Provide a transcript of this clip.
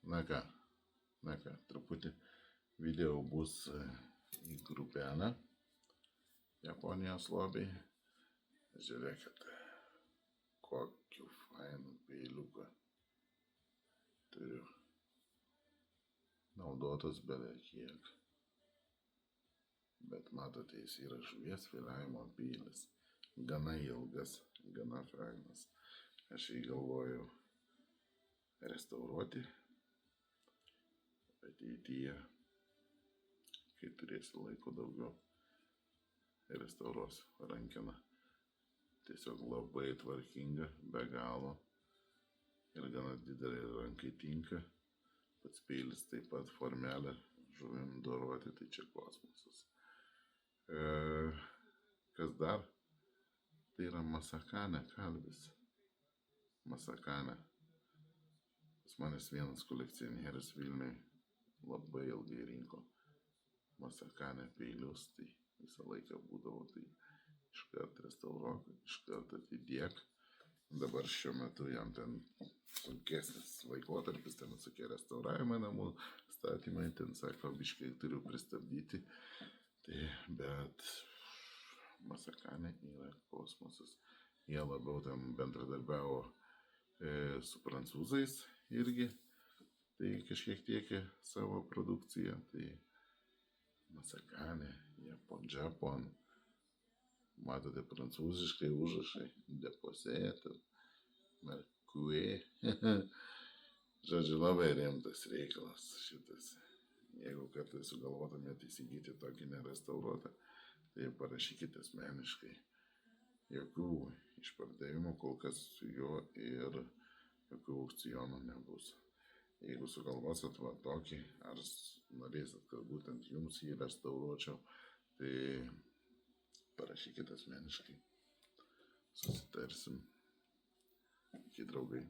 Na ką, truputį video bus į grupelę Japonijos lobiai. Žiūrėkit, kokiu fainu peiliuką turiu. Naudotas beveik kiek. Bet matote, jis yra žuvies filiavimo peilis. Gana ilgas, gana fainas. Aš jį galvoju restauruoti ateityje, kai turėsiu laiko daugiau, restauruosiu rankeną. Tiesiog labai tvarkinga, be galo ir gana didelė rankai tinka. Pats peilis taip pat formelė žuvim doroti, tai čia kosmosas. Kas dar? Tai yra Masakane kalvis. Masakane. Pas manęs vienas kolekcionierius Vilniui labai ilgai rinko Masakane peilius, tai visą laiką būdavo, tai iškart restauruok, iškart atidėk. Dabar šiuo metu jam ten sunkesnis laikotarpis, ten visokie restauravimai namų, statymai, ten sako, biškai turiu pristabdyti, tai bet Masakane yra kosmosas. Jie labiau ten bendradarbiavo su prancūzais irgi, tai kažkiek tiekė savo produkciją, tai Masakane, Japon, matote prancūziškai užrašai, Deposete, Mercue, žodžiu, labai rimtas reikalas šitas. Jeigu kartais sugalvotumėte įsigyti tokį nerestauruotą, tai parašykite asmeniškai. Jokių išpardavimų kol kas jo ir jokių aukcionų nebus. Jeigu sugalvosit va tokį, ar norėsit, kad būtent jums jį restauruočiau, tai parašykite asmeniškai. Susitarsim. Iki draugai.